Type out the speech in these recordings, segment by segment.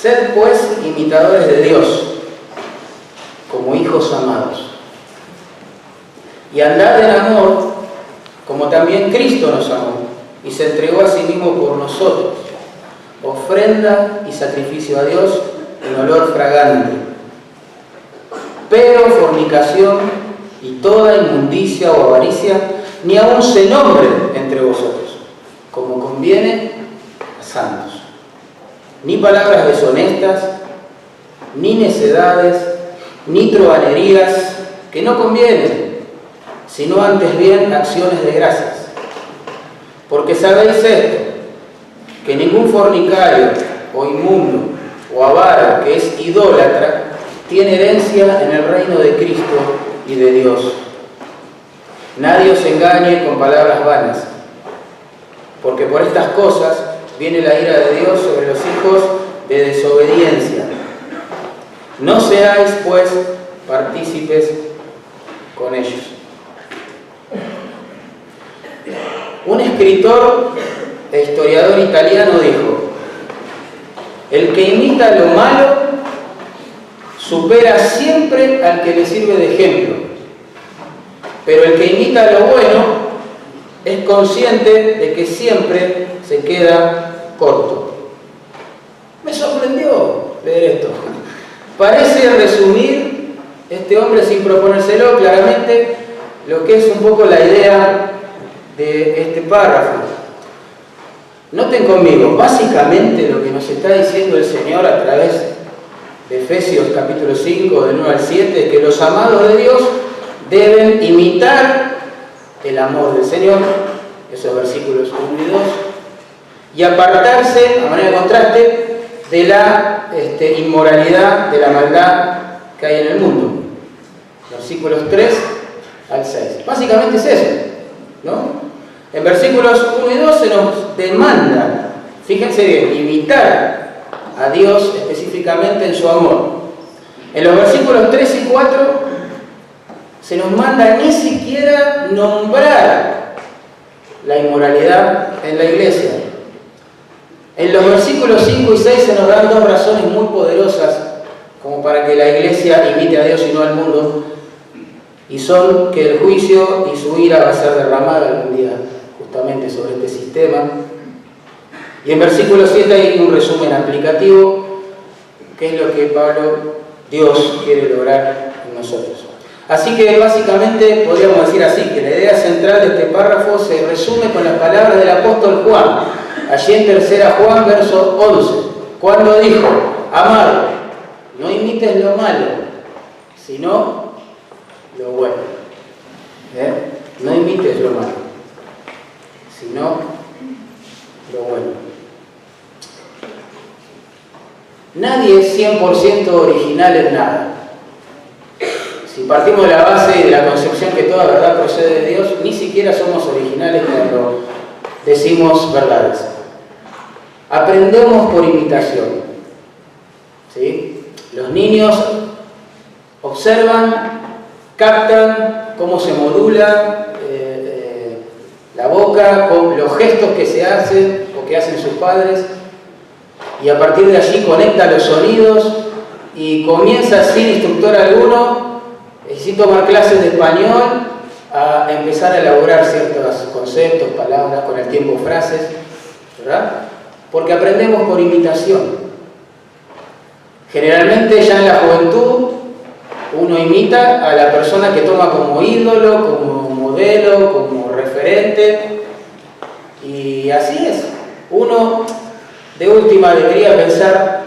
Sed pues imitadores de Dios, como hijos amados. Y andad en amor, como también Cristo nos amó, y se entregó a sí mismo por nosotros, ofrenda y sacrificio a Dios en olor fragante. Pero fornicación y toda inmundicia o avaricia, ni aun se nombre entre vosotros, como conviene a santos. Ni palabras deshonestas, ni necedades, ni truhanerías, que no convienen, sino antes bien acciones de gracias. Porque sabéis esto, que ningún fornicario, o inmundo, o avaro, que es idólatra, tiene herencia en el reino de Cristo y de Dios. Nadie os engañe con palabras vanas, porque por estas cosas viene la ira de Dios sobre los hijos de desobediencia. No seáis, pues, partícipes con ellos. Un escritor e historiador italiano dijo: el que imita lo malo supera siempre al que le sirve de ejemplo, pero el que imita lo bueno es consciente de que siempre se queda corto. Me sorprendió leer esto. Parece resumir este hombre, sin proponérselo claramente, lo que es un poco la idea de este párrafo. Noten conmigo, básicamente lo que nos está diciendo el Señor a través de Efesios capítulo 5, del 1 al 7, es que los amados de Dios deben imitar el amor del Señor, esos versículos 1 y 2, y apartarse, a manera de contraste, de la inmoralidad, de la maldad que hay en el mundo. Versículos 3 al 6. Básicamente es eso, ¿no? En versículos 1 y 2 se nos demanda, fíjense bien, imitar a Dios específicamente en su amor. En los versículos 3 y 4 se nos manda ni siquiera nombrar la inmoralidad en la iglesia. En los versículos 5 y 6 se nos dan dos razones muy poderosas como para que la iglesia imite a Dios y no al mundo, y son que el juicio y su ira va a ser derramada algún día justamente sobre este sistema. Y en versículo 7 hay un resumen aplicativo, que es lo que Dios quiere lograr en nosotros. Así que básicamente podríamos decir así, que la idea central de este párrafo se resume con las palabras del apóstol Juan, allí en 3 Juan, verso 11, cuando dijo: amado, no imites lo malo, sino lo bueno. No imites lo malo, sino lo bueno. Nadie es 100% original en nada. Si partimos de la base y de la concepción que toda verdad procede de Dios, ni siquiera somos originales cuando decimos verdades. Aprendemos por imitación, ¿sí? Los niños observan, captan cómo se modula la boca, con los gestos que se hacen o que hacen sus padres, y a partir de allí conecta los sonidos y comienza sin instructor alguno, sin tomar clases de español, a empezar a elaborar ciertos conceptos, palabras, con el tiempo frases, ¿verdad? Porque aprendemos por imitación. Generalmente ya en la juventud uno imita a la persona que toma como ídolo, como modelo, como referente, y así es. Uno de última debería pensar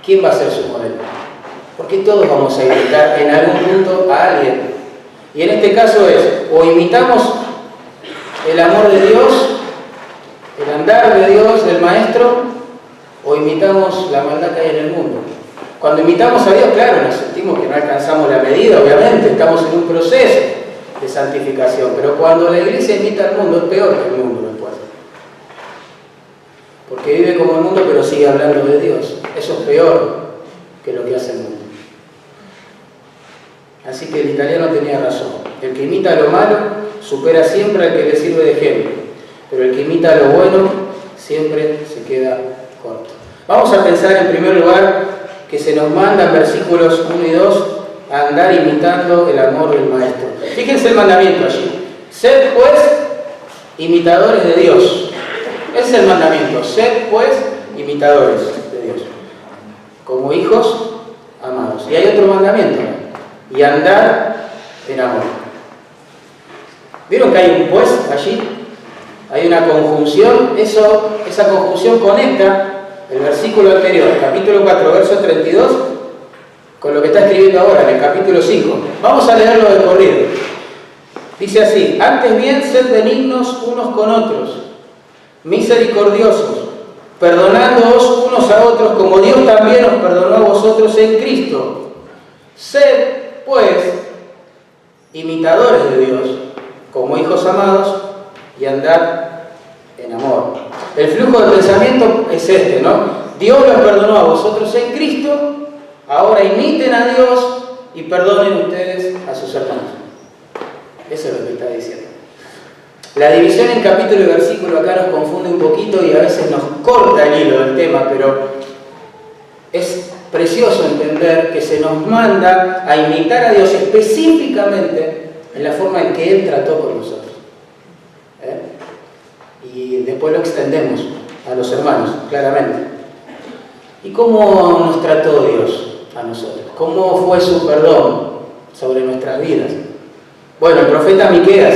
quién va a ser su modelo, porque todos vamos a imitar en algún punto a alguien, y en este caso es, o imitamos el amor de Dios, el andar de Dios, del Maestro, o imitamos la maldad que hay en el mundo. Cuando imitamos a Dios, claro, nos sentimos que no alcanzamos la medida, obviamente, estamos en un proceso de santificación, pero cuando la iglesia imita al mundo, es peor que el mundo después. Porque vive como el mundo, pero sigue hablando de Dios. Eso es peor que lo que hace el mundo. Así que el italiano tenía razón. El que imita lo malo supera siempre al que le sirve de ejemplo, pero el que imita lo bueno siempre se queda corto. Vamos a pensar en primer lugar que se nos manda en versículos 1 y 2 a andar imitando el amor del Maestro. Fíjense el mandamiento allí. Sed pues imitadores de Dios. Ese es el mandamiento. Sed pues imitadores de Dios. Como hijos amados. Y hay otro mandamiento. Y andar en amor. ¿Vieron que hay un pues allí? Hay una conjunción. Esa conjunción conecta el versículo anterior, capítulo 4, verso 32, con lo que está escribiendo ahora en el capítulo 5. Vamos a leerlo de corrido. Dice así: antes bien, sed benignos unos con otros, misericordiosos, perdonándoos unos a otros, como Dios también os perdonó a vosotros en Cristo. Sed, pues, imitadores de Dios, como hijos amados, y andad en amor. El flujo de pensamiento es este, ¿no? Dios los perdonó a vosotros en Cristo, ahora imiten a Dios y perdonen ustedes a sus hermanos. Eso es lo que está diciendo. La división en capítulo y versículo acá nos confunde un poquito y a veces nos corta el hilo del tema, pero es precioso entender que se nos manda a imitar a Dios específicamente en la forma en que Él trató con nosotros. Y después lo extendemos a los hermanos, claramente. ¿Y cómo nos trató Dios a nosotros? ¿Cómo fue su perdón sobre nuestras vidas? Bueno, el profeta Miqueas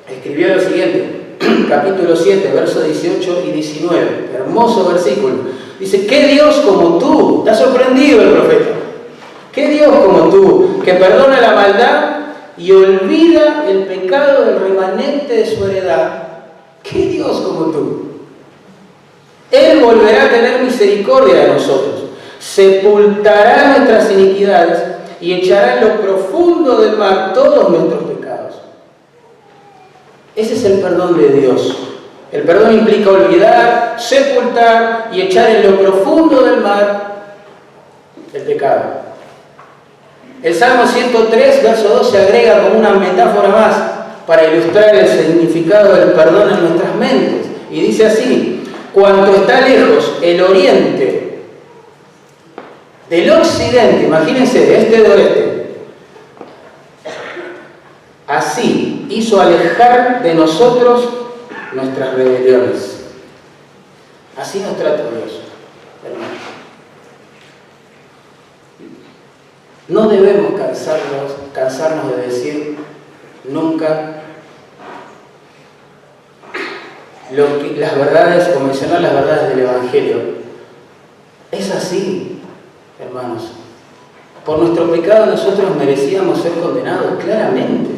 escribió lo siguiente, capítulo 7, versos 18 y 19, hermoso versículo. Dice: ¿qué Dios como tú? Está sorprendido el profeta. ¿Qué Dios como tú, que perdona la maldad y olvida el pecado del remanente de su heredad? ¿Qué Dios como tú? Él volverá a tener misericordia de nosotros, sepultará nuestras iniquidades y echará en lo profundo del mar todos nuestros pecados. Ese es el perdón de Dios. El perdón implica olvidar, sepultar y echar en lo profundo del mar el pecado. El Salmo 103, verso 2 se agrega como una metáfora más para ilustrar el significado del perdón en nuestras mentes. Y dice así: cuanto está lejos el oriente del occidente, imagínense, de este de oeste, así hizo alejar de nosotros nuestras rebeliones. Así nos trata Dios, hermanos. No debemos cansarnos de decir nunca las verdades, o mencionar las verdades del Evangelio. Es así, hermanos. Por nuestro pecado nosotros merecíamos ser condenados, claramente.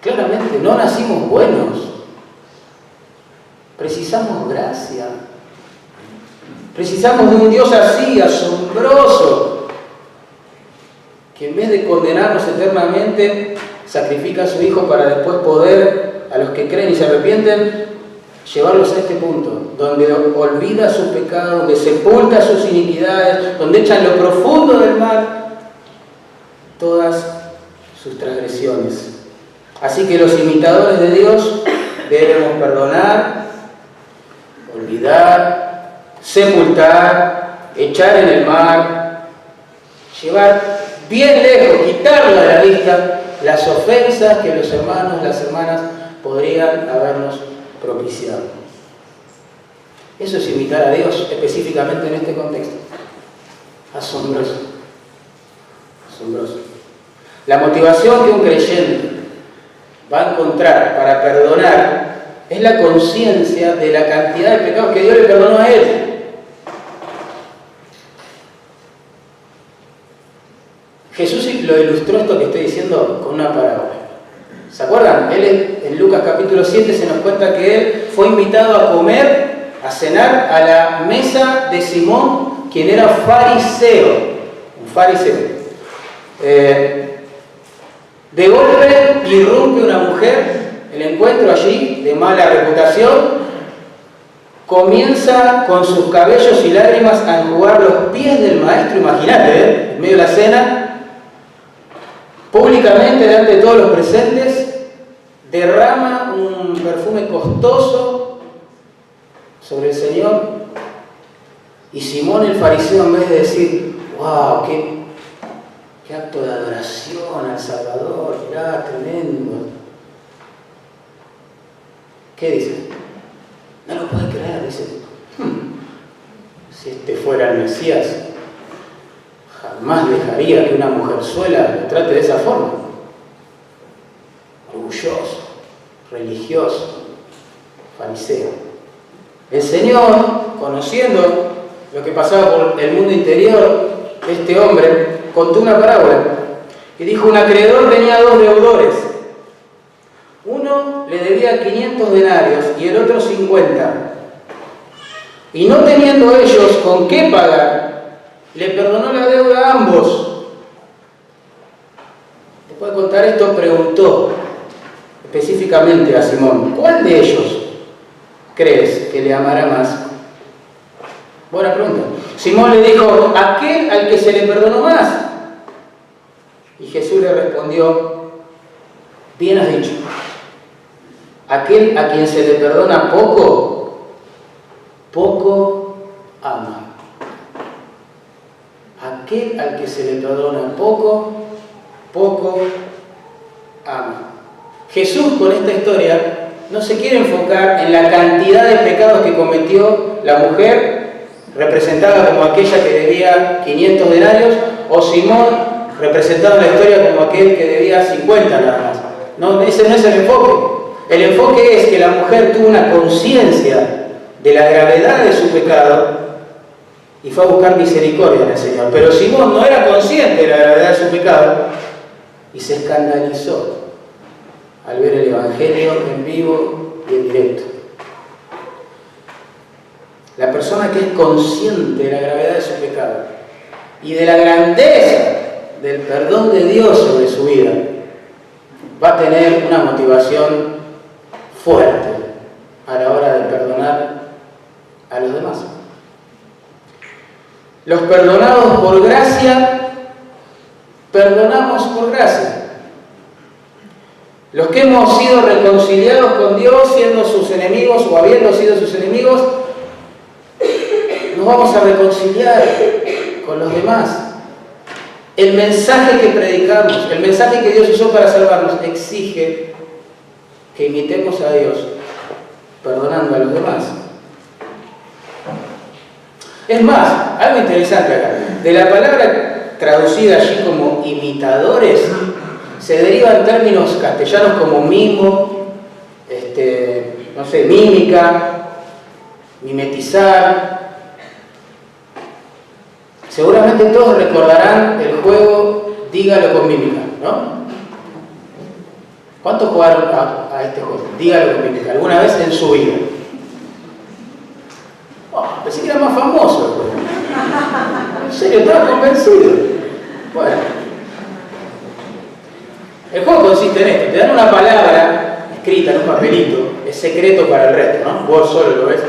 Claramente, no nacimos buenos. Precisamos gracia. Precisamos de un Dios así, asombroso, que en vez de condenarnos eternamente, sacrifica a su Hijo para después poder, a los que creen y se arrepienten, llevarlos a este punto, donde olvida su pecado, donde sepulta sus iniquidades, donde echa en lo profundo del mar todas sus transgresiones. Así que los imitadores de Dios debemos perdonar, olvidar, sepultar, echar en el mar, llevar bien lejos, quitarlo de la vista las ofensas que los hermanos, las hermanas podrían habernos propiciado. Eso es imitar a Dios, específicamente en este contexto. Asombroso. Asombroso. La motivación que un creyente va a encontrar para perdonar es la conciencia de la cantidad de pecados que Dios le perdonó a él. Jesús lo ilustró esto que estoy diciendo con una parábola. ¿Se acuerdan? En Lucas capítulo 7 se nos cuenta que él fue invitado a comer, a cenar a la mesa de Simón, quien era fariseo. Un fariseo. De golpe irrumpe una mujer, el encuentro allí de mala reputación, comienza con sus cabellos y lágrimas a enjugar los pies del maestro, imagínate, en medio de la cena, públicamente delante de todos los presentes, derrama un perfume costoso sobre el Señor Y Simón el fariseo, en vez de decir, wow, qué acto de adoración al Salvador, mirá, tremendo. ¿Qué dice? No lo puede creer, dice. Si este fuera el Mesías, jamás dejaría que una mujerzuela lo trate de esa forma. Orgulloso, religioso, fariseo. El Señor, conociendo lo que pasaba por el mundo interior, este hombre contó una parábola y dijo: un acreedor tenía 2 deudores. Uno le debía 500 denarios y el otro 50. Y no teniendo ellos con qué pagar, le perdonó la deuda a ambos. Después de contar esto, preguntó específicamente a Simón: ¿cuál de ellos crees que le amará más? Buena pregunta. Simón le dijo: aquel al que se le perdonó más. Y Jesús le respondió: bien has dicho. Aquel a quien se le perdona poco, poco ama. Aquel al que se le perdona poco, poco ama. Jesús, con esta historia, no se quiere enfocar en la cantidad de pecados que cometió la mujer, representada como aquella que debía 500 denarios, o Simón, representado en la historia como aquel que debía 50 nada más. No, ese no es el enfoque. El enfoque es que la mujer tuvo una conciencia de la gravedad de su pecado y fue a buscar misericordia en el Señor. Pero Simón no era consciente de la gravedad de su pecado y se escandalizó al ver el Evangelio en vivo y en directo. La persona que es consciente de la gravedad de su pecado y de la grandeza del perdón de Dios sobre su vida va a tener una motivación fuerte a la hora de perdonar a los demás. Los perdonados por gracia, perdonamos por gracia. Los que hemos sido reconciliados con Dios siendo sus enemigos o habiendo sido sus enemigos, nos vamos a reconciliar con los demás. El mensaje que predicamos, el mensaje que Dios usó para salvarnos, exige que imitemos a Dios perdonando a los demás. Es más, algo interesante acá. De la palabra traducida allí como imitadores, se derivan términos castellanos como mimo, no sé, mímica, mimetizar. Seguramente todos recordarán el juego Dígalo con mímica, ¿no? ¿Cuántos jugaron a este juego? Dígalo con mímica, alguna vez en su vida. Pensé que era más famoso el juego. En serio, estaba convencido. Bueno. El juego consiste en esto: te dan una palabra escrita en un papelito, es secreto para el resto, ¿no? Vos solo lo ves.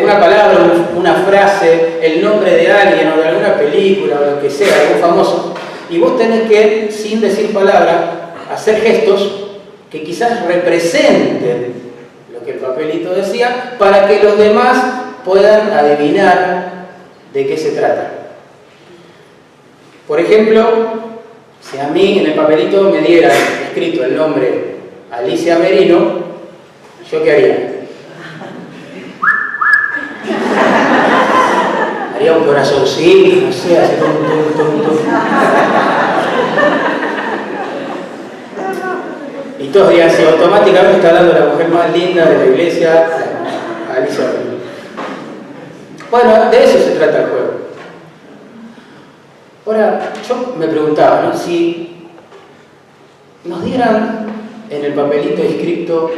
Una palabra, una frase, el nombre de alguien o de alguna película o lo que sea, algún famoso, y vos tenés que, sin decir palabra, hacer gestos que quizás representen lo que el papelito decía, para que los demás puedan adivinar de qué se trata. Por ejemplo, si a mí en el papelito me dieran escrito el nombre Alicia Merino, ¿yo qué haría? Haría un corazoncito, no sé, así tum. Y todos dirían: si automáticamente está hablando de la mujer más linda de la iglesia, Alicia Merino. Bueno, de eso se trata el juego. Ahora, yo me preguntaba, ¿no? Si nos dieran en el papelito escrito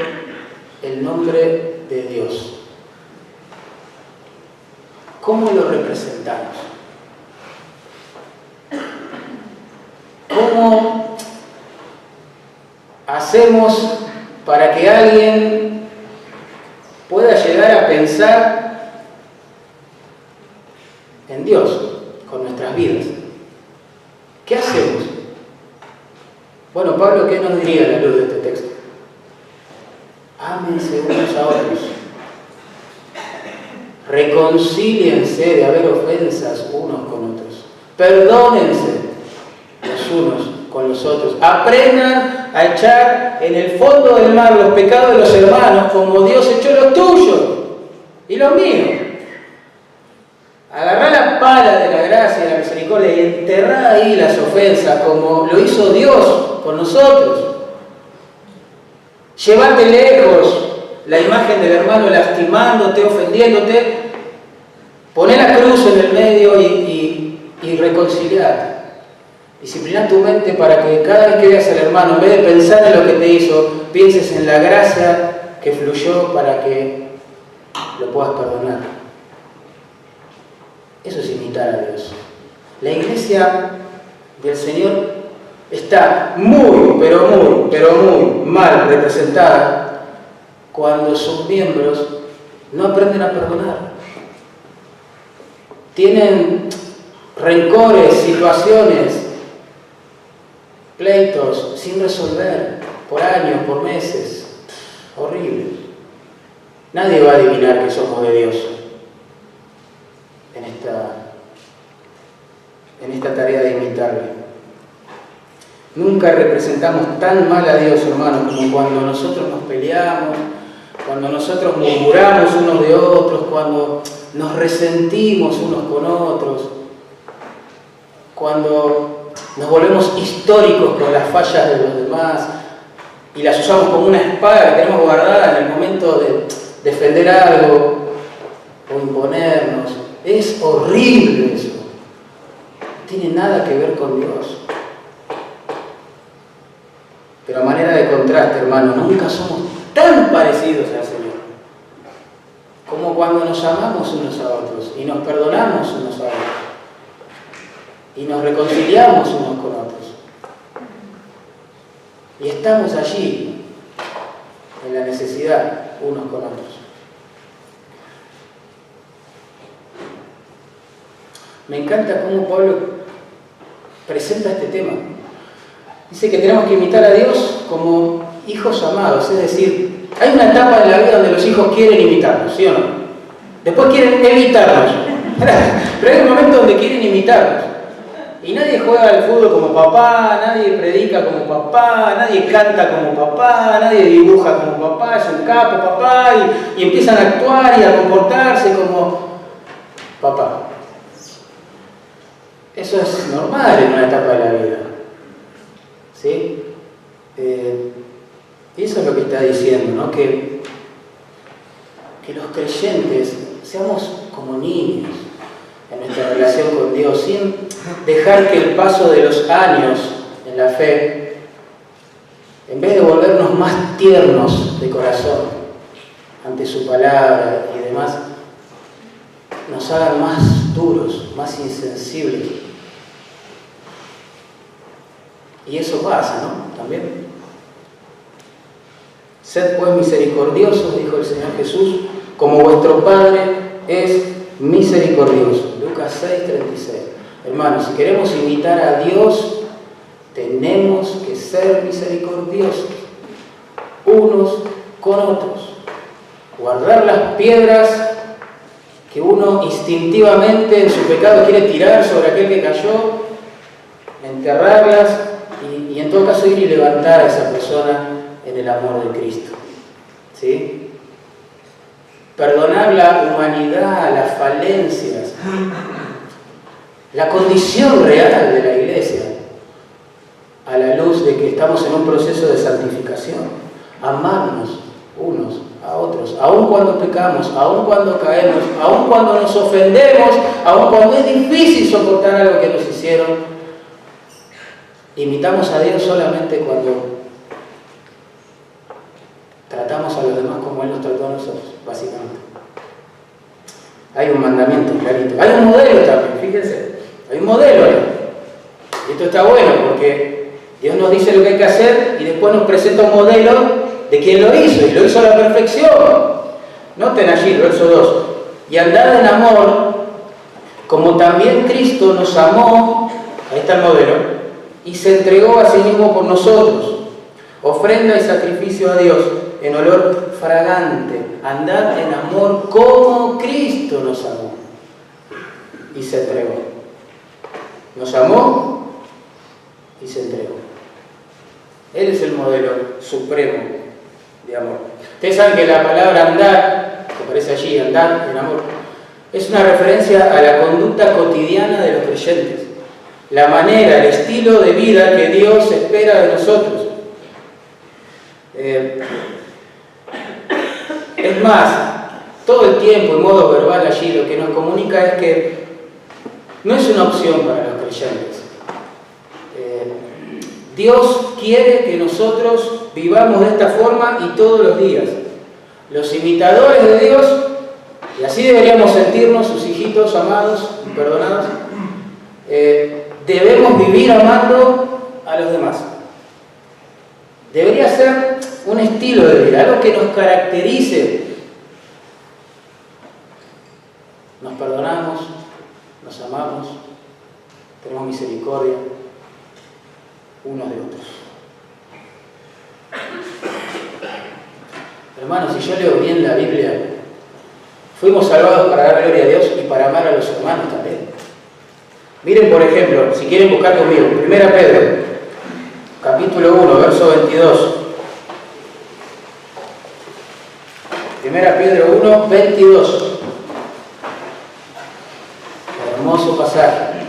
el nombre de Dios, ¿cómo lo representamos? ¿Cómo hacemos para que alguien pueda llegar a pensar en Dios con nuestras vidas? ¿Qué hacemos? Bueno, Pablo, ¿qué nos diría a la luz de este texto? Ámense unos a otros. reconcíliense de haber ofensas unos con otros. Perdónense los unos con los otros. Aprendan a echar en el fondo del mar los pecados de los hermanos como Dios echó los tuyos y los míos. Agarrá la pala de la gracia y de la misericordia y enterrá ahí las ofensas como lo hizo Dios con nosotros. Llévate lejos la imagen del hermano lastimándote, ofendiéndote. Poné la cruz en el medio y reconciliate. Disciplina tu mente para que cada vez que veas al hermano, en vez de pensar en lo que te hizo, pienses en la gracia que fluyó para que lo puedas perdonar. Eso es imitar a Dios. La iglesia del Señor está muy mal representada cuando sus miembros no aprenden a perdonar. Tienen rencores, situaciones, pleitos sin resolver por años, por meses. Horrible. Nadie va a adivinar que somos de Dios en esta tarea de imitarle. Nunca representamos tan mal a Dios, hermanos, como cuando nosotros nos peleamos, cuando nosotros murmuramos unos de otros, cuando nos resentimos unos con otros, cuando nos volvemos históricos con las fallas de los demás y las usamos como una espada que tenemos guardada en el momento de defender algo o imponernos. Es horrible eso. No tiene nada que ver con Dios. Pero a manera de contraste, hermano, nunca somos tan parecidos al Señor como cuando nos amamos unos a otros y nos perdonamos unos a otros y nos reconciliamos unos con otros y estamos allí en la necesidad unos con otros. Me encanta cómo Pablo presenta este tema. Dice que tenemos que imitar a Dios como hijos amados, es decir, hay una etapa en la vida donde los hijos quieren imitarnos, ¿sí o no? Después quieren evitarnos, pero hay un momento donde quieren imitarnos. Y nadie juega al fútbol como papá, nadie predica como papá, nadie canta como papá, nadie dibuja como papá, es un capo papá, y empiezan a actuar y a comportarse como papá. Eso es normal en una etapa de la vida. ¿Sí? Y eso es lo que está diciendo, ¿no? Que los creyentes seamos como niños en nuestra relación con Dios, sin dejar que el paso de los años en la fe, en vez de volvernos más tiernos de corazón ante su palabra y demás, nos hagan más duros, más insensibles. Y eso pasa, ¿no? También. Sed pues misericordiosos, dijo el Señor Jesús, como vuestro Padre es misericordioso. Lucas 6:36. Hermanos, si queremos imitar a Dios, tenemos que ser misericordiosos unos con otros. Guardar las piedras que uno instintivamente en su pecado quiere tirar sobre aquel que cayó, enterrarlas y en todo caso ir y levantar a esa persona en el amor de Cristo. ¿Sí? Perdonar la humanidad, las falencias, la condición real de la iglesia, a la luz de que estamos en un proceso de santificación. Amarnos unos a otros, aun cuando pecamos, aun cuando caemos, aun cuando nos ofendemos, aun cuando es difícil soportar algo que nos hicieron. Imitamos a Dios solamente cuando tratamos a los demás como Él nos trató a nosotros, básicamente. Hay un mandamiento clarito. Hay un modelo también, fíjense. Hay un modelo ahí. Y esto está bueno porque Dios nos dice lo que hay que hacer y después nos presenta un modelo de quien lo hizo, y lo hizo a la perfección. Noten allí, verso 2. Y andad en amor, como también Cristo nos amó, ahí está el modelo, y se entregó a sí mismo por nosotros, ofrenda y sacrificio a Dios en olor fragante. Andad en amor como Cristo nos amó y se entregó. Nos amó y se entregó. Él es el modelo supremo de amor. Ustedes saben que la palabra andar, que aparece allí, andar en amor, es una referencia a la conducta cotidiana de los creyentes. La manera, el estilo de vida que Dios espera de nosotros. Es más, todo el tiempo, en modo verbal allí, lo que nos comunica es que no es una opción para los creyentes. Dios quiere que nosotros vivamos de esta forma y todos los días. Los imitadores de Dios, y así deberíamos sentirnos, sus hijitos amados y perdonados, debemos vivir amando a los demás. Debería ser un estilo de vida, algo que nos caracterice. Nos perdonamos, nos amamos, tenemos misericordia unos de otros. Hermanos, si yo leo bien la Biblia, fuimos salvados para dar gloria a Dios y para amar a los hermanos también. Miren, por ejemplo, si quieren buscar conmigo, 1 Pedro, capítulo 1, verso 22. 1 Pedro 1, 22. Hermoso pasaje.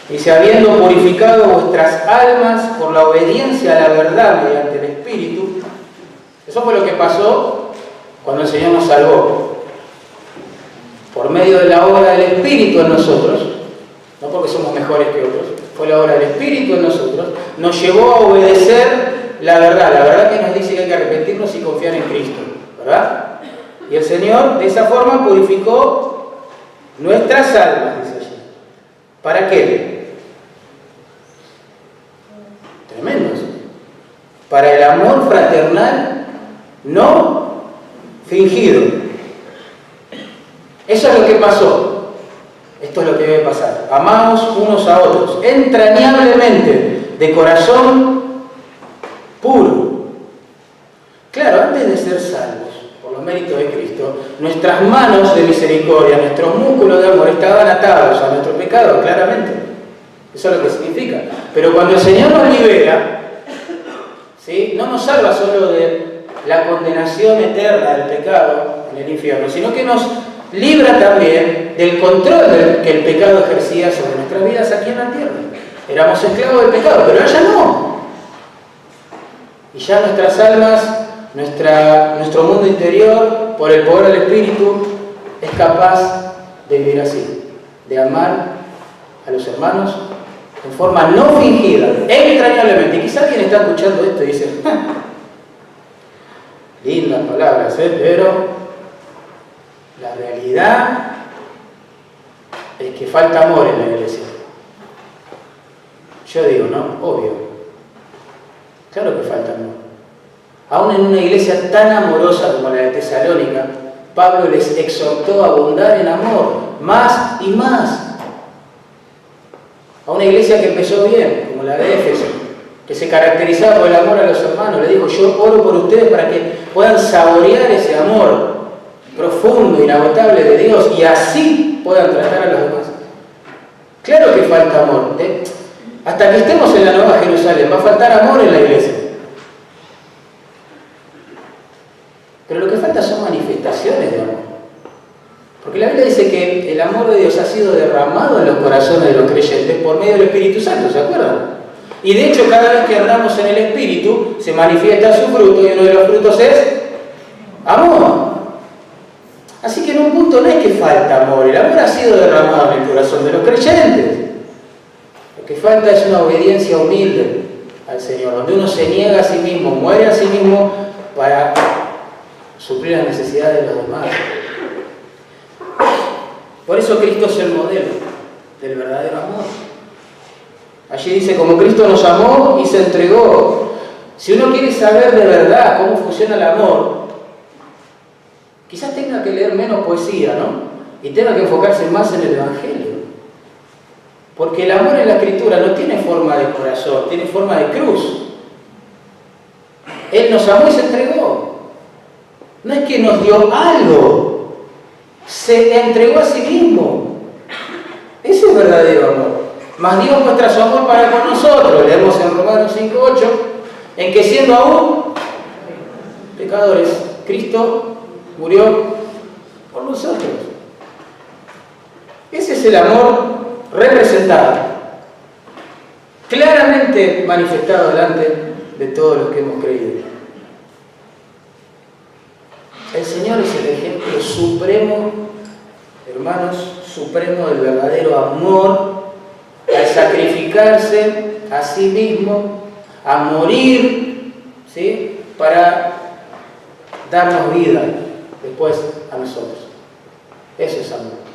Dice, habiendo purificado vuestras almas por la obediencia a la verdad mediante el Espíritu. Eso fue lo que pasó cuando el Señor nos salvó. Por medio de la obra del Espíritu en nosotros, no porque somos mejores que otros, fue la obra del Espíritu en nosotros, nos llevó a obedecer la verdad que nos dice que hay que arrepentirnos y confiar en Cristo, ¿verdad? Y el Señor de esa forma purificó nuestras almas, dice allí. ¿Para qué? Tremendo eso. Para el amor fraternal no fingido. Eso es lo que pasó. Esto es lo que debe pasar. Amamos unos a otros, entrañablemente, de corazón puro. Claro, antes de ser salvos, por los méritos de Cristo, nuestras manos de misericordia, nuestros músculos de amor estaban atados a nuestro pecado, claramente. Eso es lo que significa. Pero cuando el Señor nos libera, ¿sí?, no nos salva solo de la condenación eterna del pecado en el infierno, sino que nos libra también del control que el pecado ejercía sobre nuestras vidas aquí en la tierra. Éramos esclavos del pecado, pero ya no. Y ya nuestras almas, nuestro mundo interior, por el poder del Espíritu, es capaz de vivir así, de amar a los hermanos en forma no fingida, entrañablemente. Y quizá alguien está escuchando esto y dice, lindas palabras, pero la realidad es que falta amor en la iglesia. Yo digo, no, obvio. Claro que falta amor. Aún en una iglesia tan amorosa como la de Tesalónica, Pablo les exhortó a abundar en amor, más y más. A una iglesia que empezó bien, como la de Éfeso, que se caracterizaba por el amor a los hermanos, le dijo, yo oro por ustedes para que puedan saborear ese amor profundo, inagotable de Dios, y así puedan tratar a los demás. Claro que falta amor. Hasta que estemos en la Nueva Jerusalén, va a faltar amor en la iglesia. Pero lo que falta son manifestaciones de amor. Porque la Biblia dice que el amor de Dios ha sido derramado en los corazones de los creyentes por medio del Espíritu Santo, ¿se acuerdan? Y de hecho, cada vez que andamos en el Espíritu, se manifiesta su fruto, y uno de los frutos es amor. Así que en un punto no es que falta amor, el amor ha sido derramado en el corazón de los creyentes. Lo que falta es una obediencia humilde al Señor, donde uno se niega a sí mismo, muere a sí mismo para suplir las necesidades de los demás. Por eso Cristo es el modelo del verdadero amor. Allí dice, como Cristo nos amó y se entregó. Si uno quiere saber de verdad cómo funciona el amor, quizás tenga que leer menos poesía, ¿no? Y tenga que enfocarse más en el Evangelio. Porque el amor en la Escritura no tiene forma de corazón, tiene forma de cruz. Él nos amó y se entregó. no es que nos dio algo, se entregó a sí mismo. Ese es verdadero amor. Mas Dios muestra su amor para con nosotros, leemos en Romanos 5:8, en que siendo aún pecadores, Cristo murió por nosotros. Ese es el amor representado, claramente manifestado delante de todos los que hemos creído. El Señor es el ejemplo supremo, hermanos, supremo del verdadero amor, al sacrificarse a sí mismo, a morir, ¿sí?, para darnos vida después a nosotros. Eso es amor.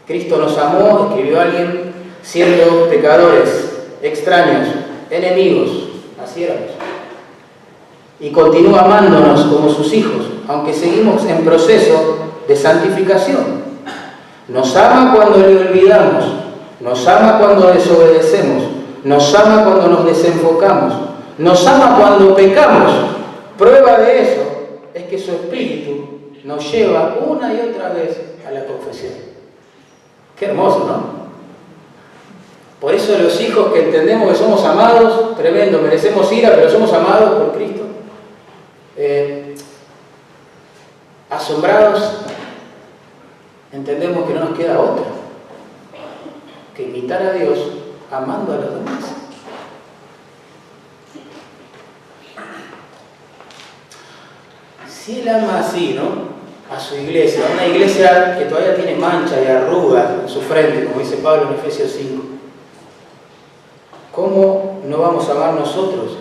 Cristo nos amó, escribió alguien, siendo pecadores, extraños, enemigos, así éramos. Y continúa amándonos como sus hijos, aunque seguimos en proceso de santificación. Nos ama cuando le olvidamos, nos ama cuando desobedecemos, nos ama cuando nos desenfocamos, nos ama cuando pecamos. Prueba de eso es que su Espíritu nos lleva una y otra vez a la confesión. Qué hermoso, ¿no? Por eso los hijos que entendemos que somos amados, tremendo, merecemos ira, pero somos amados por Cristo. Asombrados, entendemos que no nos queda otra que imitar a Dios amando a los demás. Si Él ama así, ¿no?, a su iglesia, una iglesia que todavía tiene mancha y arrugas en su frente, como dice Pablo en Efesios 5, ¿cómo no vamos a amar nosotros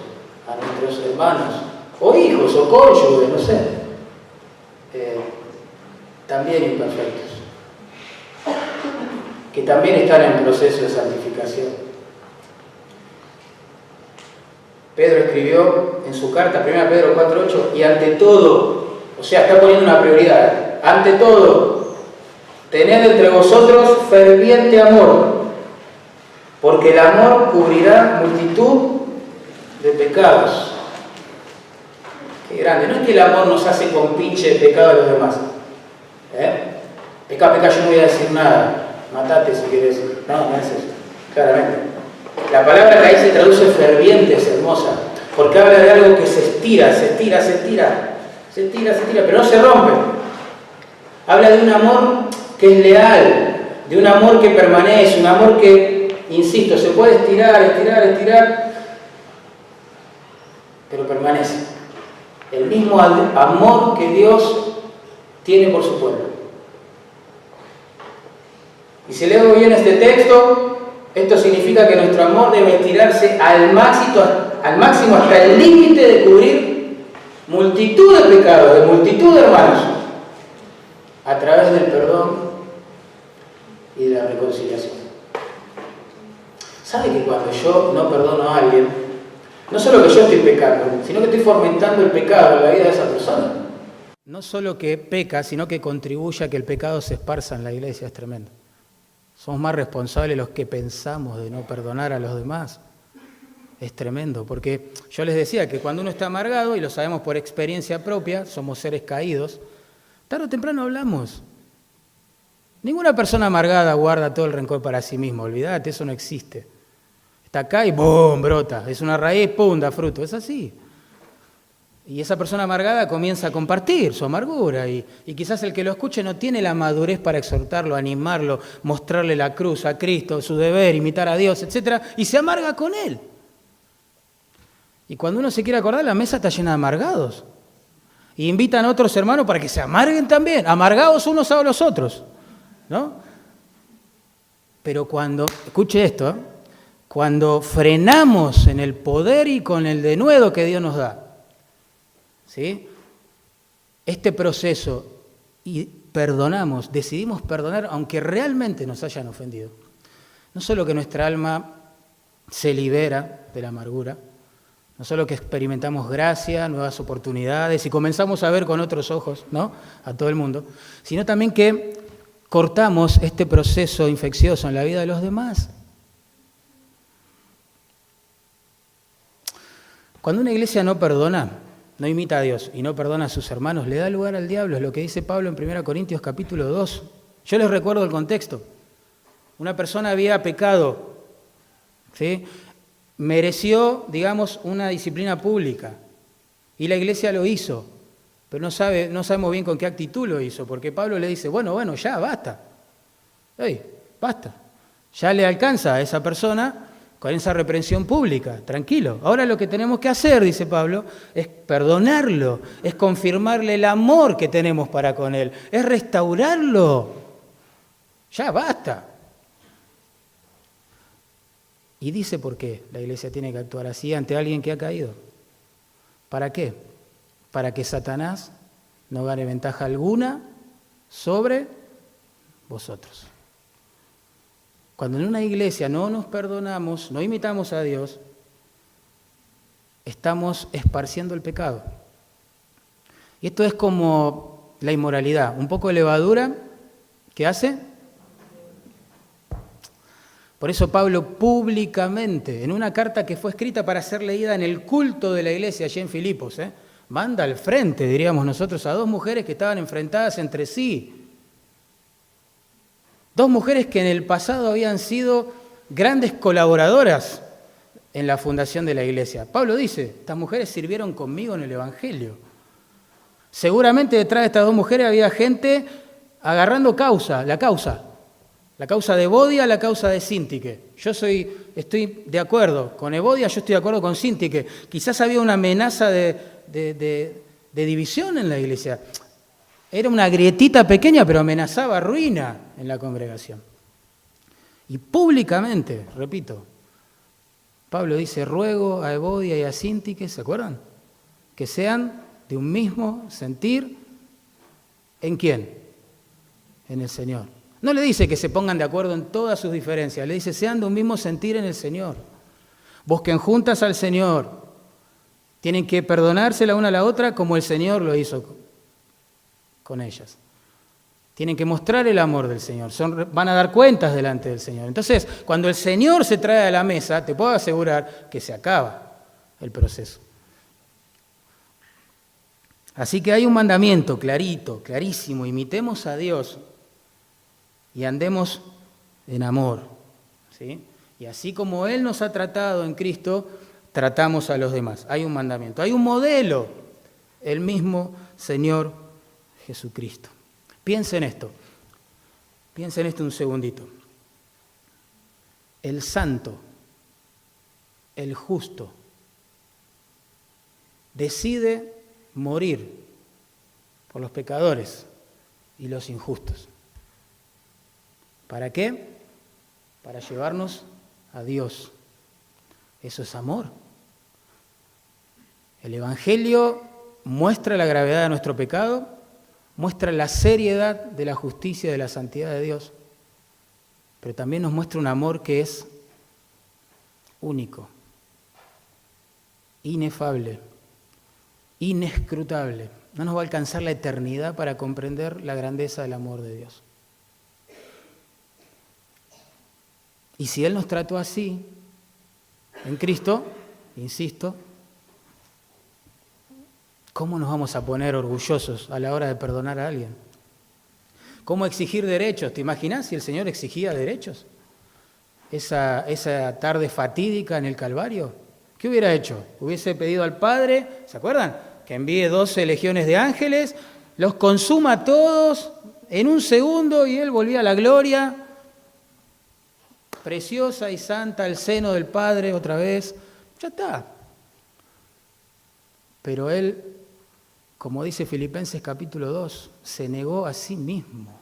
a nuestros hermanos, o hijos, o cónyuges, no sé, también imperfectos, que también están en proceso de santificación? Pedro escribió en su carta, 1 Pedro 4:8, y ante todo, o sea, está poniendo una prioridad, ante todo, tened entre vosotros ferviente amor, porque el amor cubrirá multitud de pecados. Qué grande, no es que el amor nos hace compinche de pecado a los demás. Peca, yo no voy a decir nada, matate si querés. No es eso, claramente. La palabra que ahí se traduce ferviente es hermosa, porque habla de algo que se estira, pero no se rompe. Habla de un amor que es leal, de un amor que permanece, un amor que, insisto, se puede estirar, pero permanece. El mismo amor que Dios tiene por su pueblo. Y si leo bien este texto, esto significa que nuestro amor debe estirarse al máximo hasta el límite de cubrir multitud de pecados, de multitud de hermanos, a través del perdón y de la reconciliación. ¿Sabe que cuando yo no perdono a alguien, no solo que yo estoy pecando, sino que estoy fomentando el pecado en la vida de esa persona? No solo que peca, sino que contribuye a que el pecado se esparza en la iglesia, es tremendo. Somos más responsables los que pensamos de no perdonar a los demás. Es tremendo, porque yo les decía que cuando uno está amargado, y lo sabemos por experiencia propia, somos seres caídos, tarde o temprano hablamos. Ninguna persona amargada guarda todo el rencor para sí misma, olvídate, eso no existe. Está acá y ¡bum!, brota, es una raíz, ¡pum!, da fruto, es así. Y esa persona amargada comienza a compartir su amargura y quizás el que lo escuche no tiene la madurez para exhortarlo, animarlo, mostrarle la cruz a Cristo, su deber, imitar a Dios, etc. Y se amarga con él. Y cuando uno se quiere acordar, la mesa está llena de amargados. Y invitan a otros hermanos para que se amarguen también, amargados unos a los otros, ¿no? Pero cuando, escuche esto, cuando frenamos en el poder y con el denuedo que Dios nos da, ¿sí?, este proceso, y perdonamos, decidimos perdonar aunque realmente nos hayan ofendido, no solo que nuestra alma se libera de la amargura, no solo que experimentamos gracia, nuevas oportunidades y comenzamos a ver con otros ojos, ¿no?, a todo el mundo, sino también que cortamos este proceso infeccioso en la vida de los demás. Cuando una iglesia no perdona, no imita a Dios y no perdona a sus hermanos, le da lugar al diablo, es lo que dice Pablo en 1 Corintios capítulo 2. Yo les recuerdo el contexto. Una persona había pecado, ¿sí? Mereció, digamos, una disciplina pública y la iglesia lo hizo, pero no sabemos bien con qué actitud lo hizo, porque Pablo le dice, bueno, ya, basta, basta, ya le alcanza a esa persona con esa reprensión pública, tranquilo. Ahora lo que tenemos que hacer, dice Pablo, es perdonarlo, es confirmarle el amor que tenemos para con él, es restaurarlo. Ya basta. Y dice por qué la iglesia tiene que actuar así ante alguien que ha caído. ¿Para qué? Para que Satanás no gane ventaja alguna sobre vosotros. Cuando en una iglesia no nos perdonamos, no imitamos a Dios, estamos esparciendo el pecado. Y esto es como la inmoralidad, un poco de levadura, ¿qué hace? Por eso Pablo públicamente, en una carta que fue escrita para ser leída en el culto de la iglesia allí en Filipos, manda al frente, diríamos nosotros, a dos mujeres que estaban enfrentadas entre sí. Dos mujeres que en el pasado habían sido grandes colaboradoras en la fundación de la iglesia. Pablo dice, estas mujeres sirvieron conmigo en el Evangelio. Seguramente detrás de estas dos mujeres había gente agarrando la causa de Evodia, la causa de Síntique. Estoy de acuerdo con Evodia, yo estoy de acuerdo con Síntique. Quizás había una amenaza de división en la iglesia. Era una grietita pequeña, pero amenazaba ruina en la congregación. Y públicamente, repito, Pablo dice, ruego a Evodia y a Síntique, ¿se acuerdan? Que sean de un mismo sentir. ¿En quién? En el Señor. No le dice que se pongan de acuerdo en todas sus diferencias, le dice, sean de un mismo sentir en el Señor. Busquen juntas al Señor. Tienen que perdonarse la una a la otra como el Señor lo hizo con ellas. Tienen que mostrar el amor del Señor, van a dar cuentas delante del Señor. Entonces, cuando el Señor se trae a la mesa, te puedo asegurar que se acaba el proceso. Así que hay un mandamiento clarito, clarísimo, imitemos a Dios y andemos en amor, ¿sí? Y así como Él nos ha tratado en Cristo, tratamos a los demás. Hay un mandamiento, hay un modelo, el mismo Señor Jesucristo. Piensen esto un segundito. El santo, el justo, decide morir por los pecadores y los injustos. ¿Para qué? Para llevarnos a Dios. Eso es amor. El Evangelio muestra la gravedad de nuestro pecado, muestra la seriedad de la justicia y de la santidad de Dios, pero también nos muestra un amor que es único, inefable, inescrutable. No nos va a alcanzar la eternidad para comprender la grandeza del amor de Dios. Y si Él nos trató así, en Cristo, insisto, ¿cómo nos vamos a poner orgullosos a la hora de perdonar a alguien? ¿Cómo exigir derechos? ¿Te imaginas si el Señor exigía derechos? Esa tarde fatídica en el Calvario. ¿Qué hubiera hecho? Hubiese pedido al Padre, ¿se acuerdan? Que envíe 12 legiones de ángeles, los consuma a todos en un segundo y Él volvía a la gloria, preciosa y santa, al seno del Padre otra vez. Ya está. Pero Él, como dice Filipenses capítulo 2, se negó a sí mismo.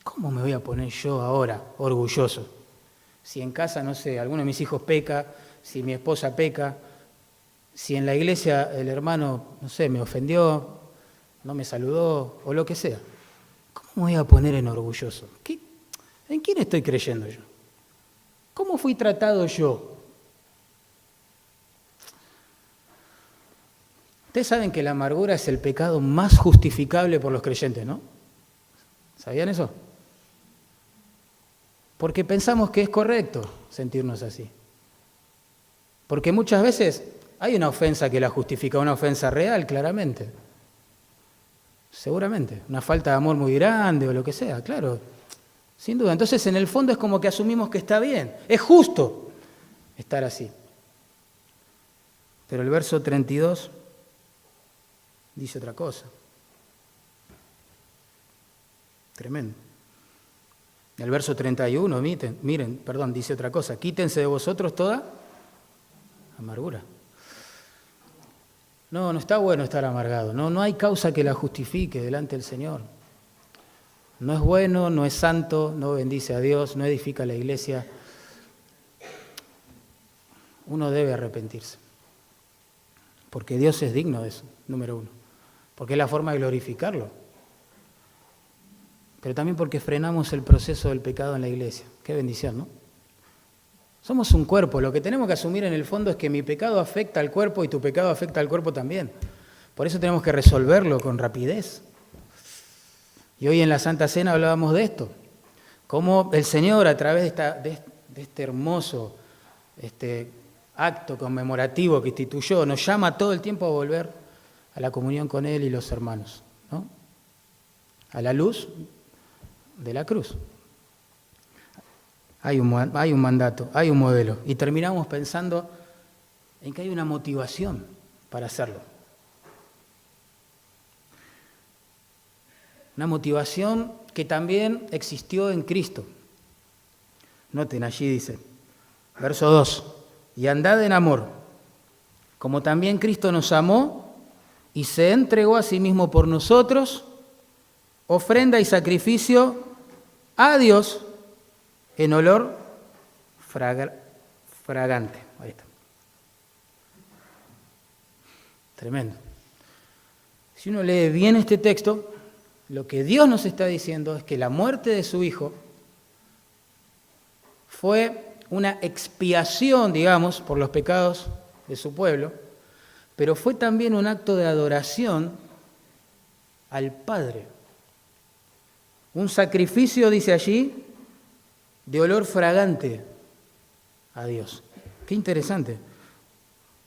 ¿Cómo me voy a poner yo ahora orgulloso? Si en casa, no sé, alguno de mis hijos peca, si mi esposa peca, si en la iglesia el hermano, no sé, me ofendió, no me saludó o lo que sea. ¿Cómo me voy a poner en orgulloso? ¿En quién estoy creyendo yo? ¿Cómo fui tratado yo? Ustedes saben que la amargura es el pecado más justificable por los creyentes, ¿no? ¿Sabían eso? Porque pensamos que es correcto sentirnos así. Porque muchas veces hay una ofensa que la justifica, una ofensa real, claramente. Seguramente, una falta de amor muy grande o lo que sea, claro, sin duda. Entonces, en el fondo es como que asumimos que está bien, es justo estar así. Pero el verso 32 dice otra cosa. Tremendo. El verso 31, miren, dice otra cosa. Quítense de vosotros toda amargura. No está bueno estar amargado. No hay causa que la justifique delante del Señor. No es bueno, no es santo, no bendice a Dios, no edifica la iglesia. Uno debe arrepentirse. Porque Dios es digno de eso, número uno. Porque es la forma de glorificarlo. Pero también porque frenamos el proceso del pecado en la iglesia. Qué bendición, ¿no? Somos un cuerpo. Lo que tenemos que asumir en el fondo es que mi pecado afecta al cuerpo y tu pecado afecta al cuerpo también. Por eso tenemos que resolverlo con rapidez. Y hoy en la Santa Cena hablábamos de esto. Cómo el Señor, a través de este hermoso acto conmemorativo que instituyó, nos llama todo el tiempo a volver a la comunión con Él y los hermanos, ¿no? A la luz de la cruz. Hay un mandato, hay un modelo. Y terminamos pensando en que hay una motivación para hacerlo. Una motivación que también existió en Cristo. Noten, allí dice, verso 2, y andad en amor, como también Cristo nos amó y se entregó a sí mismo por nosotros, ofrenda y sacrificio a Dios en olor fragante. Ahí está. Tremendo. Si uno lee bien este texto, lo que Dios nos está diciendo es que la muerte de su Hijo fue una expiación, digamos, por los pecados de su pueblo, pero fue también un acto de adoración al Padre. Un sacrificio, dice allí, de olor fragante a Dios. Qué interesante.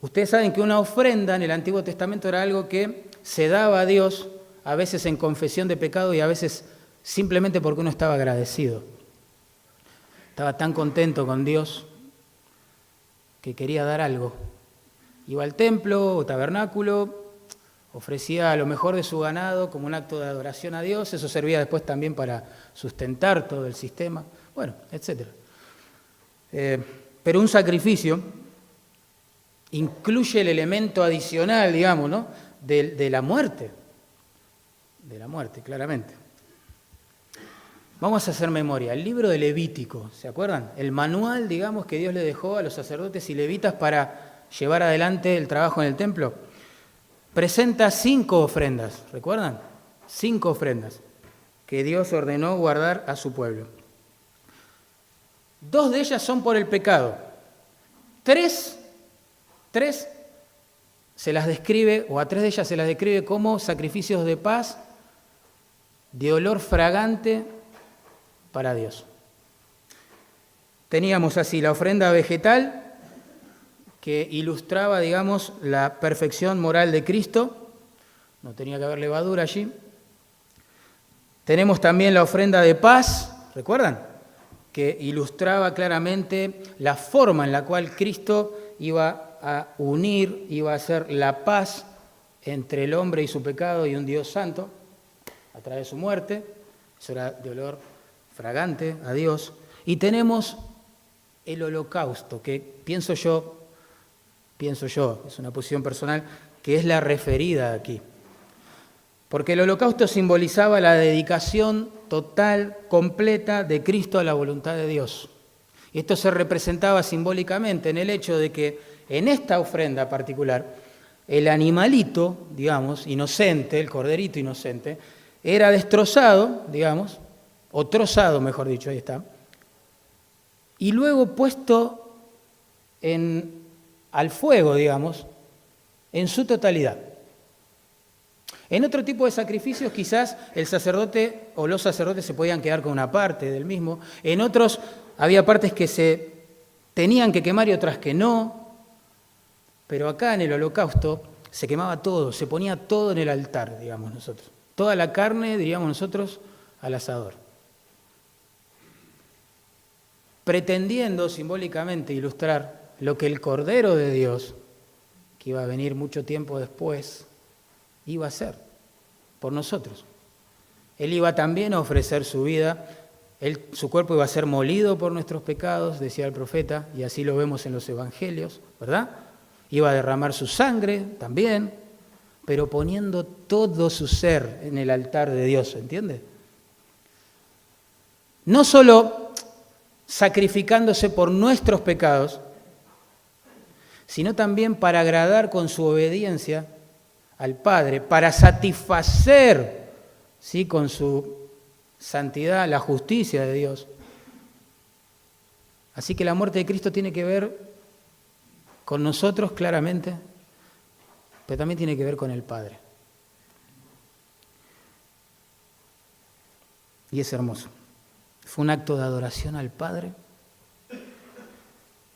Ustedes saben que una ofrenda en el Antiguo Testamento era algo que se daba a Dios, a veces en confesión de pecado y a veces simplemente porque uno estaba agradecido. Estaba tan contento con Dios que quería dar algo. Iba al templo o tabernáculo, ofrecía lo mejor de su ganado como un acto de adoración a Dios. Eso servía después también para sustentar todo el sistema. Bueno, etc. Pero un sacrificio incluye el elemento adicional, digamos, ¿no? de la muerte. De la muerte, claramente. Vamos a hacer memoria. El libro de Levítico, ¿se acuerdan? El manual, digamos, que Dios le dejó a los sacerdotes y levitas para llevar adelante el trabajo en el templo. Presenta 5 ofrendas, ¿recuerdan? 5 ofrendas que Dios ordenó guardar a su pueblo. 2 de ellas son por el pecado. 3 se las describe, o a 3 de ellas se las describe como sacrificios de paz, de olor fragante para Dios. Teníamos así la ofrenda vegetal, que ilustraba, digamos, la perfección moral de Cristo. No tenía que haber levadura allí. Tenemos también la ofrenda de paz, ¿recuerdan? Que ilustraba claramente la forma en la cual Cristo iba a unir, iba a hacer la paz entre el hombre y su pecado y un Dios santo a través de su muerte. Eso era de olor fragante a Dios. Y tenemos el holocausto, que pienso yo, es una posición personal, que es la referida aquí. Porque el holocausto simbolizaba la dedicación total, completa de Cristo a la voluntad de Dios. Y esto se representaba simbólicamente en el hecho de que en esta ofrenda particular, el animalito, digamos, inocente, el corderito inocente, era destrozado, digamos, o trozado, mejor dicho, ahí está, y luego puesto al fuego, digamos, en su totalidad. En otro tipo de sacrificios quizás el sacerdote o los sacerdotes se podían quedar con una parte del mismo. En otros había partes que se tenían que quemar y otras que no. Pero acá en el holocausto se quemaba todo, se ponía todo en el altar, digamos nosotros. Toda la carne, diríamos nosotros, al asador. Pretendiendo simbólicamente ilustrar lo que el Cordero de Dios, que iba a venir mucho tiempo después, iba a hacer por nosotros. Él iba también a ofrecer su vida, su cuerpo iba a ser molido por nuestros pecados, decía el profeta, y así lo vemos en los evangelios, ¿verdad? Iba a derramar su sangre también, pero poniendo todo su ser en el altar de Dios, ¿entiende? No solo sacrificándose por nuestros pecados, sino también para agradar con su obediencia al Padre, para satisfacer, ¿sí?, con su santidad, la justicia de Dios. Así que la muerte de Cristo tiene que ver con nosotros claramente, pero también tiene que ver con el Padre. Y es hermoso. Fue un acto de adoración al Padre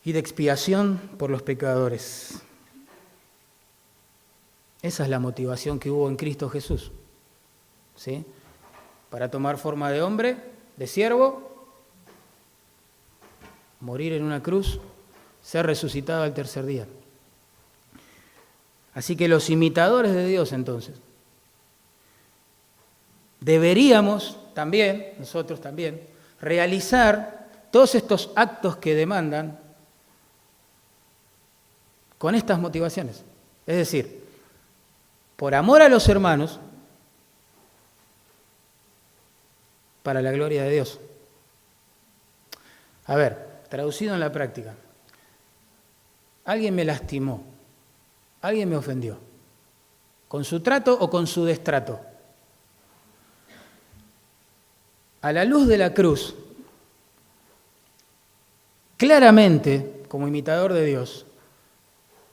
y de expiación por los pecadores. Esa es la motivación que hubo en Cristo Jesús, ¿sí? Para tomar forma de hombre, de siervo, morir en una cruz, ser resucitado al tercer día. Así que los imitadores de Dios, entonces, deberíamos también, nosotros también, realizar todos estos actos que demandan con estas motivaciones. Es decir, por amor a los hermanos, para la gloria de Dios. A ver, traducido en la práctica. Alguien me lastimó, alguien me ofendió, con su trato o con su destrato. A la luz de la cruz, claramente, como imitador de Dios,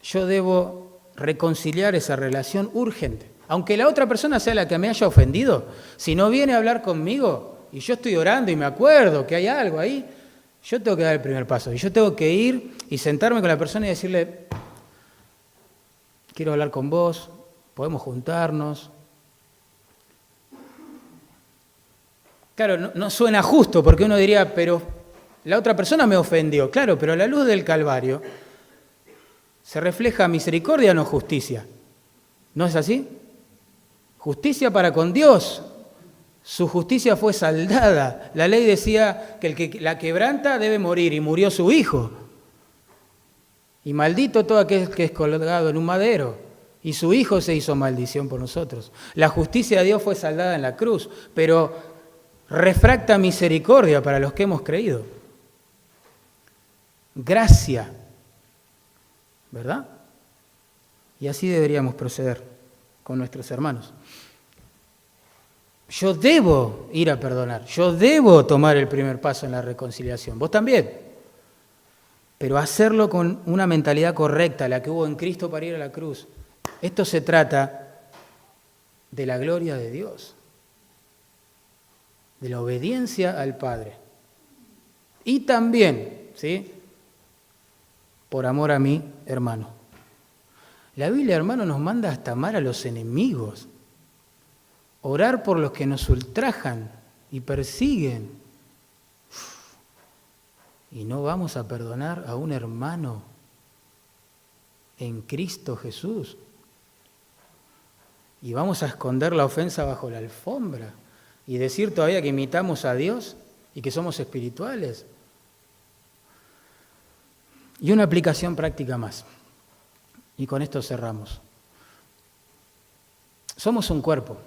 yo debo reconciliar esa relación urgente. Aunque la otra persona sea la que me haya ofendido, si no viene a hablar conmigo y yo estoy orando y me acuerdo que hay algo ahí, yo tengo que dar el primer paso. Y yo tengo que ir y sentarme con la persona y decirle, quiero hablar con vos, podemos juntarnos. Claro, no suena justo porque uno diría, pero la otra persona me ofendió. Claro, pero a la luz del Calvario se refleja misericordia, no justicia. ¿No es así? Justicia para con Dios. Su justicia fue saldada. La ley decía que el que la quebranta debe morir y murió su hijo. Y maldito todo aquel que es colgado en un madero. Y su hijo se hizo maldición por nosotros. La justicia de Dios fue saldada en la cruz, pero refracta misericordia para los que hemos creído. Gracia, ¿verdad? Y así deberíamos proceder con nuestros hermanos. Yo debo ir a perdonar, yo debo tomar el primer paso en la reconciliación, vos también, pero hacerlo con una mentalidad correcta, la que hubo en Cristo para ir a la cruz. Esto se trata de la gloria de Dios, de la obediencia al Padre. Y también, ¿sí?, por amor a mi hermano. La Biblia, hermano, nos manda hasta amar a los enemigos, orar por los que nos ultrajan y persiguen. Y no vamos a perdonar a un hermano en Cristo Jesús. Y vamos a esconder la ofensa bajo la alfombra y decir todavía que imitamos a Dios y que somos espirituales. Y una aplicación práctica más. Y con esto cerramos. Somos un cuerpo,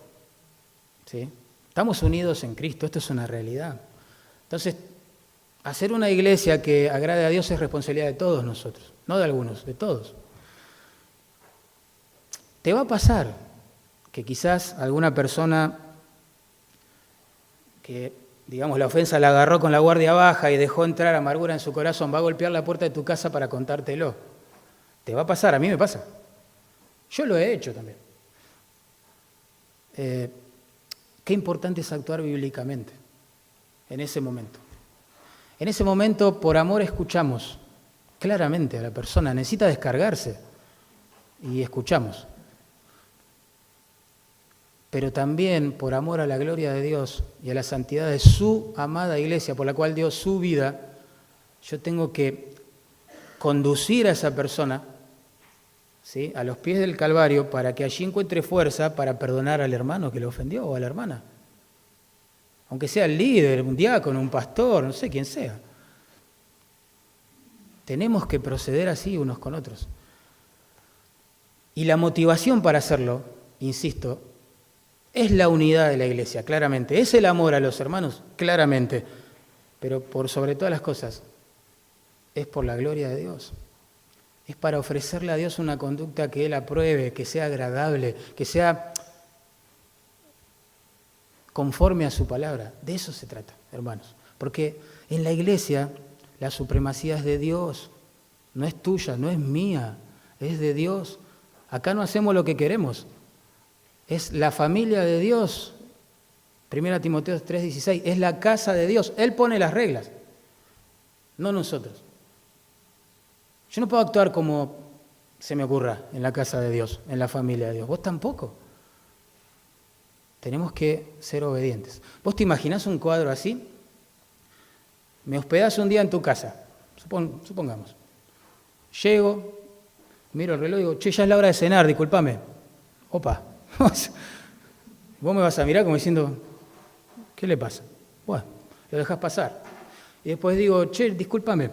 ¿sí? Estamos unidos en Cristo, esto es una realidad. Entonces, hacer una iglesia que agrade a Dios es responsabilidad de todos nosotros, no de algunos, de todos. Te va a pasar que quizás alguna persona que, digamos, la ofensa la agarró con la guardia baja y dejó entrar amargura en su corazón, va a golpear la puerta de tu casa para contártelo. Te va a pasar, a mí me pasa. Yo lo he hecho también. Qué importante es actuar bíblicamente en ese momento. En ese momento, por amor, escuchamos claramente a la persona, necesita descargarse. y escuchamos. Pero también por amor a la gloria de Dios y a la santidad de su amada iglesia, por la cual dio su vida, yo tengo que conducir a esa persona, ¿sí?, a los pies del Calvario para que allí encuentre fuerza para perdonar al hermano que le ofendió o a la hermana. Aunque sea el líder, un diácono, un pastor, no sé quién sea. Tenemos que proceder así unos con otros. Y la motivación para hacerlo, insisto, es la unidad de la iglesia, claramente. Es el amor a los hermanos, claramente. Pero por sobre todas las cosas, es por la gloria de Dios. Es para ofrecerle a Dios una conducta que Él apruebe, que sea agradable, que sea conforme a su palabra. De eso se trata, hermanos. Porque en la iglesia la supremacía es de Dios. No es tuya, no es mía, es de Dios. Acá no hacemos lo que queremos. Es la familia de Dios. 1 Timoteo 3:16, es la casa de Dios. Él pone las reglas, no nosotros. Yo no puedo actuar como se me ocurra en la casa de Dios, en la familia de Dios. Vos tampoco. Tenemos que ser obedientes. ¿Vos te imaginás un cuadro así? Me hospedás un día en tu casa, supongamos. Llego, miro el reloj y digo, che, ya es la hora de cenar, discúlpame. Opa. Vos me vas a mirar como diciendo, ¿qué le pasa? Bueno, lo dejás pasar. Y después digo, che, discúlpame,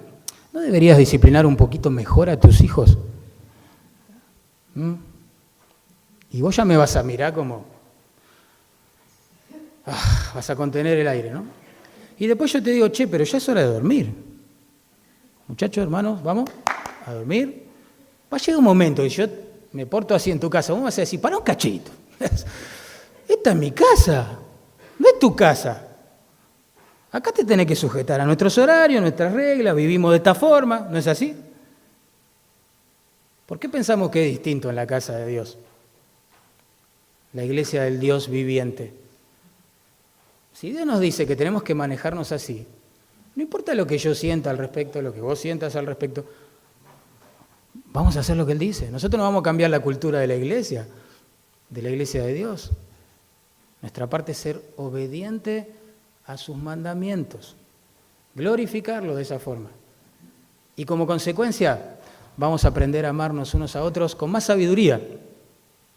¿no deberías disciplinar un poquito mejor a tus hijos? Y vos ya me vas a mirar como, vas a contener el aire, ¿no? Y después yo te digo, che, pero ya es hora de dormir. Muchachos, hermanos, vamos a dormir. Va a llegar un momento y yo me porto así en tu casa, vos me vas a decir, para un cachito. Esta es mi casa, no es tu casa. Acá te tenés que sujetar a nuestros horarios, nuestras reglas, vivimos de esta forma, ¿no es así? ¿Por qué pensamos que es distinto en la casa de Dios? La iglesia del Dios viviente. Si Dios nos dice que tenemos que manejarnos así, no importa lo que yo sienta al respecto, lo que vos sientas al respecto, vamos a hacer lo que Él dice. Nosotros no vamos a cambiar la cultura de la iglesia de Dios. Nuestra parte es ser obediente a sus mandamientos, glorificarlo de esa forma. Y como consecuencia, vamos a aprender a amarnos unos a otros con más sabiduría.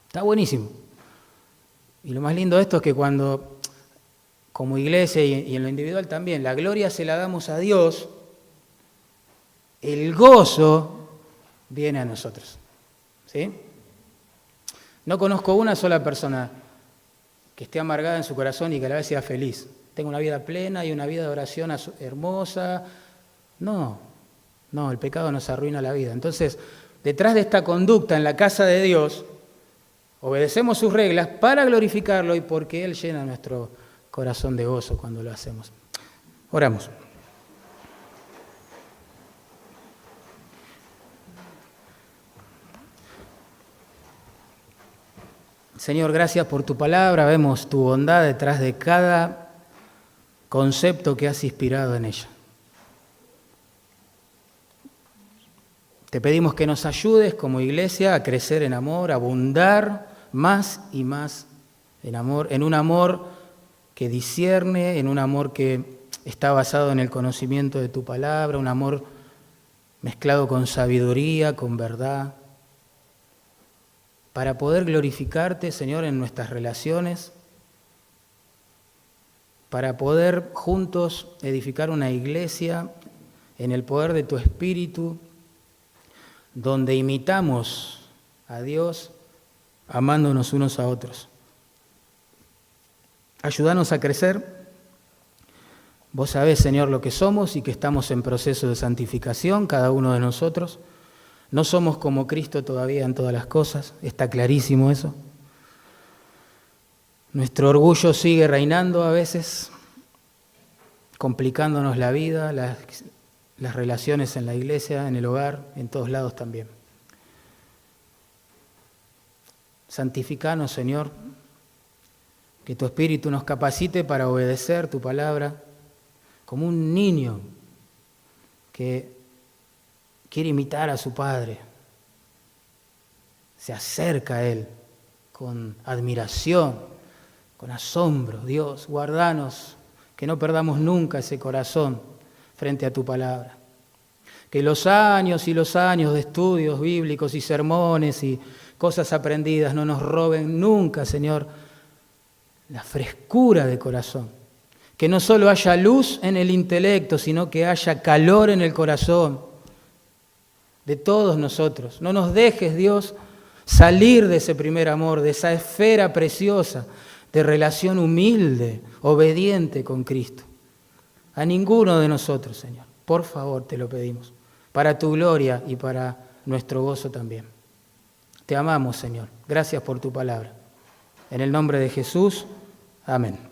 Está buenísimo. Y lo más lindo de esto es que cuando, como iglesia y en lo individual también, la gloria se la damos a Dios, el gozo viene a nosotros. ¿Sí? No conozco una sola persona que esté amargada en su corazón y que a la vez sea feliz. Tengo una vida plena y una vida de oración hermosa. No, el pecado nos arruina la vida. Entonces, detrás de esta conducta en la casa de Dios, obedecemos sus reglas para glorificarlo y porque Él llena nuestro corazón de gozo cuando lo hacemos. Oramos. Señor, gracias por tu palabra. Vemos tu bondad detrás de cada concepto que has inspirado en ella. Te pedimos que nos ayudes como iglesia a crecer en amor, a abundar más y más en amor, en un amor que discierne, en un amor que está basado en el conocimiento de tu palabra, un amor mezclado con sabiduría, con verdad, para poder glorificarte, Señor, en nuestras relaciones, para poder juntos edificar una iglesia en el poder de tu Espíritu, donde imitamos a Dios amándonos unos a otros. Ayúdanos a crecer. Vos sabés, Señor, lo que somos y que estamos en proceso de santificación, cada uno de nosotros. No somos como Cristo todavía en todas las cosas, está clarísimo eso. Nuestro orgullo sigue reinando a veces, complicándonos la vida, las relaciones en la iglesia, en el hogar, en todos lados también. Santificanos, Señor, que tu Espíritu nos capacite para obedecer tu palabra como un niño que quiere imitar a su padre. se acerca a Él con admiración, con asombro. Dios, guardanos, que no perdamos nunca ese corazón frente a tu palabra. Que los años y los años de estudios bíblicos y sermones y cosas aprendidas no nos roben nunca, Señor, la frescura de corazón. Que no solo haya luz en el intelecto, sino que haya calor en el corazón de todos nosotros. No nos dejes, Dios, salir de ese primer amor, de esa esfera preciosa de relación humilde, obediente con Cristo. A ninguno de nosotros, Señor. Por favor, te lo pedimos. Para tu gloria y para nuestro gozo también. Te amamos, Señor. Gracias por tu palabra. En el nombre de Jesús, amén.